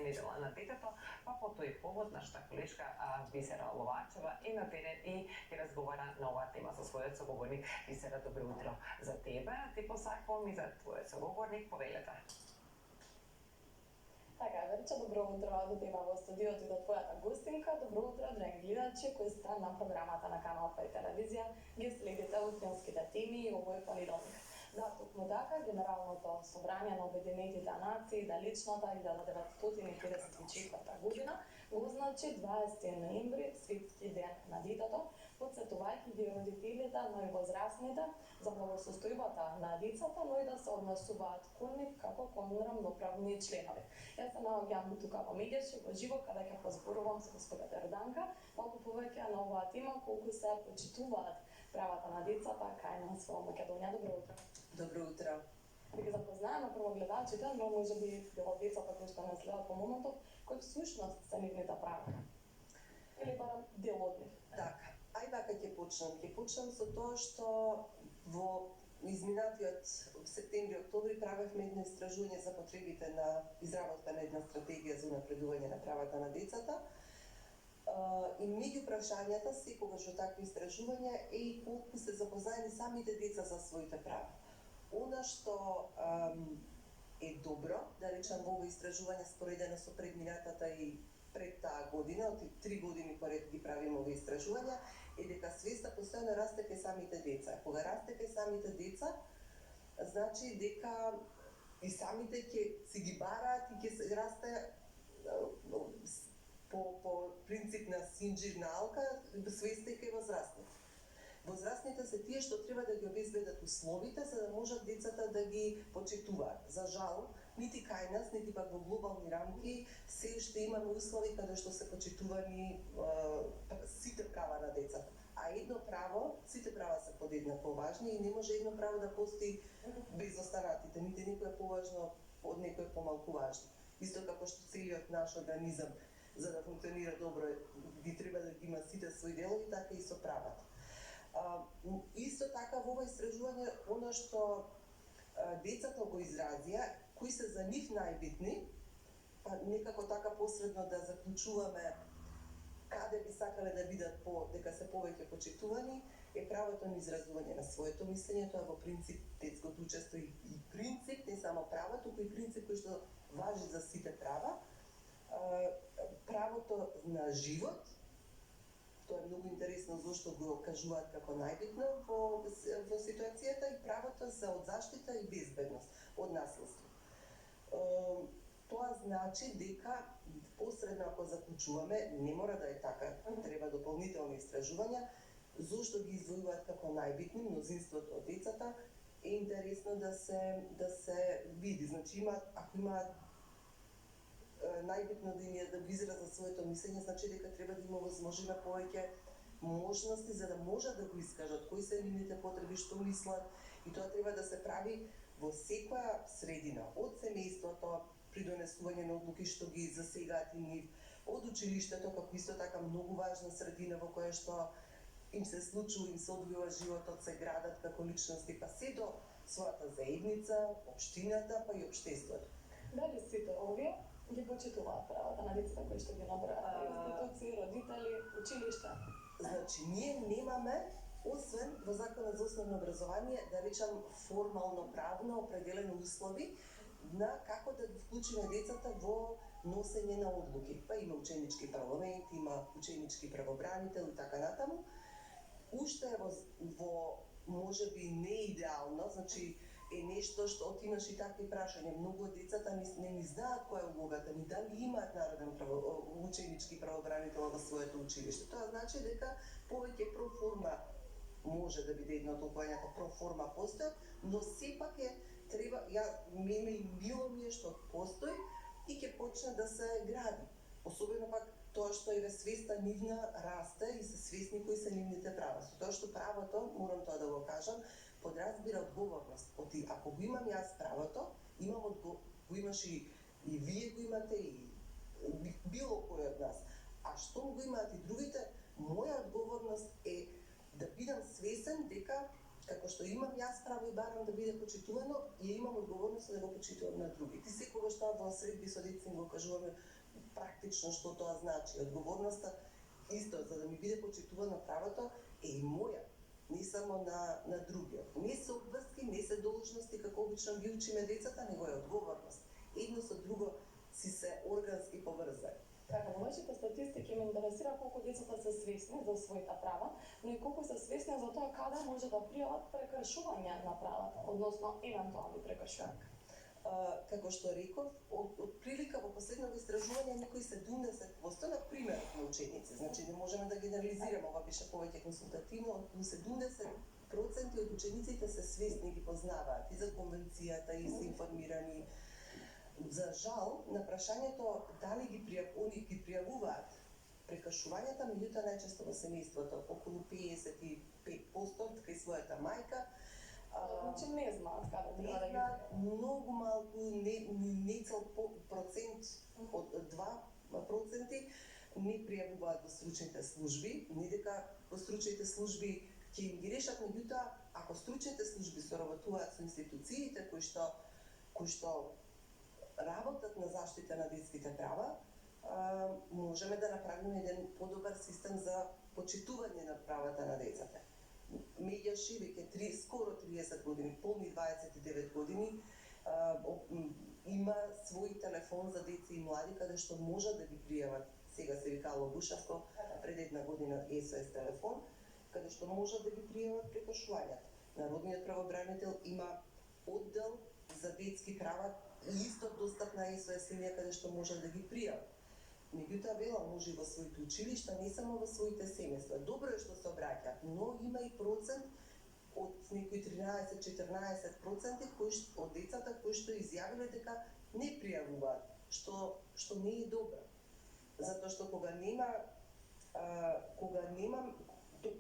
недела на детето, па по тој повод нашата колешка Бисера Ловачева е на терен и ќе разговара на оваа тема со својот соговорник. Бисера, добро утро за тебе, ти посакувам и за твојот соговорник, повелете. Така, Верче, добро утро до тебе во студиото и до твојата гостинка. Добро утро, драги гледачи кои сте на програмата на Канал 5 телевизија, ги следите во филмските теми и овој понеделник. Да, токму така, Генералното собрание на Обединетите нации далечната 1954 година го означи 20 ноември Светски ден на детето, потсетувајќи ги родителите, но и возрастните за благосостојбата на децата, но и да се однесуваат кон нив како кон рамноправни членови. Јас се наоѓам тука во Медјаши, во живо, каде ќе позборувам со господата Јорданка малку повеќе на оваа тема, колку се почитуваат правата на децата кај нас во Македонија. Добро утро. Добро утро. Да ги запознаеме прво гледачите, но може би било децата кои што не следат по моментов, кои всушност се нивните права. Или барем дел од нив. Така, ајде вака ќе почнам. Ќе почнам со тоа што во изминатиот септември-октомври правевме едно истражување за потребите на изработка на една стратегија за унапредување на правата на децата. И меѓу прашањата секогаш во такви истражувања е и колку се запознаени самите деца за своите права. Она што е добро, да речам, во ова истражување споредено со предминатата и пред таа година, од 3 години поред ги правиме овие истражувања, е дека свеста постојано расте кај самите деца. Кога расте кај самите деца, значи дека и самите ќе си ги бараат и ќе се расте по принцип на синџир на алка, свеста и кај возрастните. Возрастните се тие што треба да ги обезбедат условите за да можат децата да ги почитуваат. За жал, нити кај нас, нити пак во глобални рамки се уште имаме услови каде што се почитувани сите права на децата. А едно право, сите права се подеднакво важни и не може едно право да постои без останатите, нити некој е поважно од некој помалку важно. Исто како што целиот наш организам за да функционира добро ги треба да ги има сите своји делови, така и со правата. Исто така во ова истражување она што децата го изразија, кои се за нив најбитни, па некако така посредно да заклучуваме каде би сакале да бидат дека се повеќе почитувани, е правото на изразување на своето мислење, тоа во принцип детското учество и принцип, не само право, туку и принцип кој што важи за сите права, правото на живот. Тоа е многу интересно зашто го кажуваат како најбитно во ситуацијата и правото за одзаштита и безбедност од насилство. Тоа значи дека посредно ако заклучуваме, не мора да е така, треба дополнителни истражувања, зашто ги издвојуваат како најбитни мнозинството од децата, е интересно да се види. Значи ако имаат најбитно да им е да изразат своето мислење, значи дека треба да има возможно повеќе можности за да можат да го искажат, кои се нивните потреби, што мислат, и тоа треба да се прави во секоја средина, од семејството, при донесување на одлуки што ги засегаат и нив, од училиштето, како исто така многу важна средина во која што им се случува, им се одвива животот, се градат како личности, па се до својата заедница, општината, па и општеството. Дали сите овие ги почитуваат правата на децата кои што ги набраат институции, родители, училишта? Значи, ние немаме, освен во Законот за основно образование, да речам формално правно определени услови на како да ги вклучиме децата во носење на одлуки. Па има ученички парламент, има ученички правобранител и така натаму. Уште во можеби не идеално, значи е нешто што имаш и такви прашања. Многу од децата не ни знаат која е улогата ни, дали имаат народен ученички правобранител во своето училиште. Тоа значи дека повеќе проформа може да биде едно толкувањето проформа постои, но сепак треба, мене и мило ми е што постои и ќе почне да се гради. Особено пак тоа што е свеста нивна расте и се свесни кои се нивните права. Со тоа што правото, морам тоа да го кажам, подразбира одговорност. Ако го имам јас правото, го имаш и вие го имате и било кој од нас. А што го имаат и другите, моја одговорност е да бидам свесен дека како што имам јас право и барам да биде почитувано, и имам одговорност да го почитувам на другите. Секогаш тоа во средби со деца им го кажуваме, практично што тоа значи. Одговорноста исто, за да ми биде почитувано правото, е и моја, не само на другиот. Не се обврски, не се должности, како обично ги учиме децата, него е одговорност. Едно со друго си се органски поврзани. Така, во вашите статистики ме интересира колку децата се свесни за своите права, но и колку се свесни за тоа каде може да пријават прекршување на правата, односно евентуални прекршувања. Како што реков, од прилика во последното истражување некои 70% на пример на ученици, значи не можеме да генерализираме, ова беше повеќе консултативно, околу 70% од учениците се свесни, ги познаваат и за конвенцијата, и се информирани. За жал, на прашањето дали они ги пријавуваат прекршувањата, меѓутоа најчесто во семејството, околу 55% кај својата мајка. Значи не знаат каде Не знаат, многу малку, не цел процент од 2% не пријавуваат во стручните служби, не дека во стручните служби ќе им ги решат, меѓутоа, ако стручните служби соработуваат со институциите кои што работат на заштита на детските права, можеме да направиме еден подобар систем за почитување на правата на децата. Меѓаше веќе скоро 30 години, полни 29 години, има свој телефон за деца и млади каде што можат да ги пријават. Сега се вика Ало Бушавко, пред една година СОС телефон, каде што можат да ги пријават прекршувањата. Народниот правобранител има оддел за детски права и исто достапна СОС линија каде што можат да ги пријават. Меѓутоа, вела, може и во своите училишта, не само во своите семејства. Добро е што се обраќаат, но има и процент од некои 13-14% од децата кои што изјавиле дека не пријавуваат, што не е добро. Затоа што кога нема,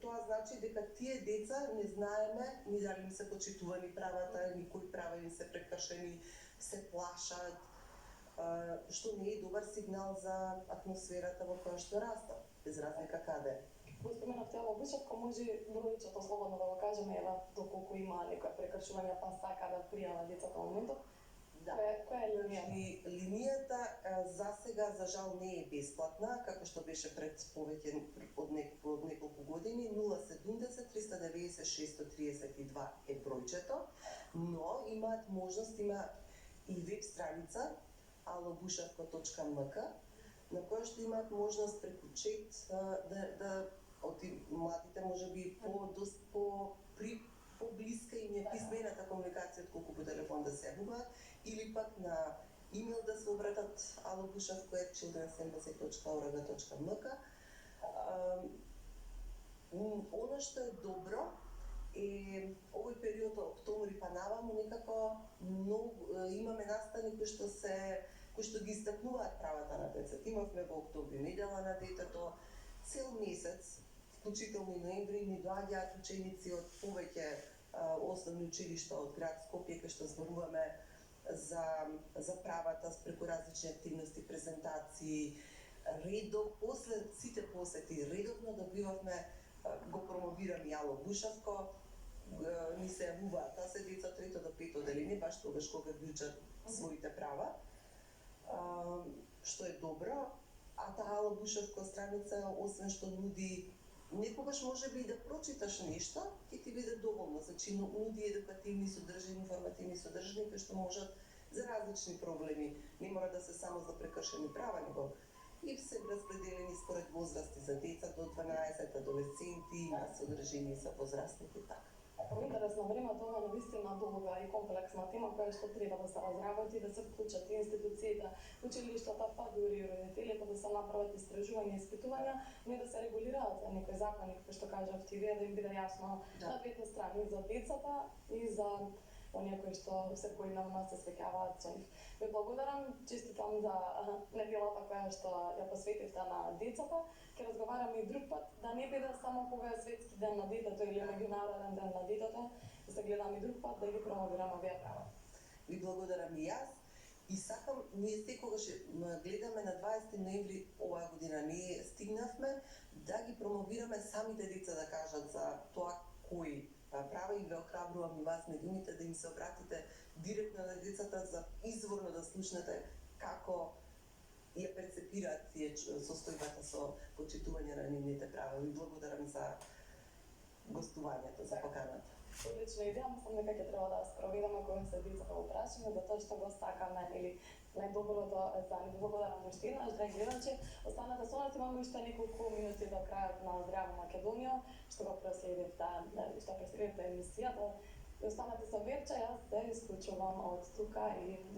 тоа значи дека тие деца не знаеме ни дали им се почитувани правата, ни кои права им се прекршени, се плашат, што не е добар сигнал за атмосферата во која што растат, без разлика каде. Го споменавте Ало Бушавко, може бројчето слободно да го кажеме, ева, доколку има некоја прекршување, па сака да пријава децата во моментот. Да. Која е линијата? И линијата за сега, за жал, не е бесплатна, како што беше пред повеќе од неколку години, 070 390 632 е бројчето, но имаат можност, има и веб страница alobushavko.mk, на која што имаат можност преку чет да младите можеби по-блиска им е писмената комуникација отколку по телефон да се јавуваат, или пак на имейл да се обратат alobushavko@childrensembassy.org.mk. Она што е добро е овој период од октомври па наваму некако имаме настани кои што ги истакнуваат правата на децата. Имавме во октомври недела на детето, цел месец, вклучително и ноември, ни доаѓаат ученици од повеќе основни училишта од град Скопје, кај што зборуваме за правата преку различни активности, презентации, после сите посети редовно добивавме, го промовирам и Ало Бушавко, ни се јавуваат, таа се деца од 3 до 5 одделение, баш тогаш кога ги учат своите права, што е добро, а таа Ало Бушавко страница, освен што нуди, некогаш може би и да прочиташ нешто, ќе ти биде доволно, значи нуди едукативни содржини, информативни содржини, кои што можат за различни проблеми, не мора да се само за прекршени права, него и се распределени според возрасти за деца до 12, адолесценти, има содржини за возрастните и така. Во интерес на времето, ова е навистина долга и комплексна тема која што треба да се разработи, да се вклучат и институциите, училиштата, па дури и родителите, да се направат истражувања и испитувања, но и да се регулираат за некои закони, како што кажавте вие, да им биде јасно на двете страни, за децата и за оние кои што се поинавно се свеќаваат со нив. Ве благодарам, честитам за неделата која што ја посветивте на децата. Ќе разговараме и друг пат, да не биде само кога е светски ден на детето или меѓународен ден на детето, да се гледаме и друг пат, да ги промовираме овие права. Ви благодарам и јас. И сакам, ние секогаш гледаме на 20 ноември оваа година, ние стигнавме да ги промовираме самите деца да кажат за тоа кои права, и ве охрабрувам и вас медиумите да им се обратите директно на децата за изворно да слушнете како ја перцепираат тие состојбата со почитување на нивните права. Ви благодарам за гостувањето, за поканата. Одлична идеја, мислам дека ќе треба да спроведеме кога се децата во прашање, затоа што го сакаме или најдоброто за нив. Благодарам уште еднаш, драги гледачи. Останете со нас, имаме уште неколку минути до крајот на Здраво Македонија, што проследите емисијата. Останете со Верче, јас се исклучувам од тука и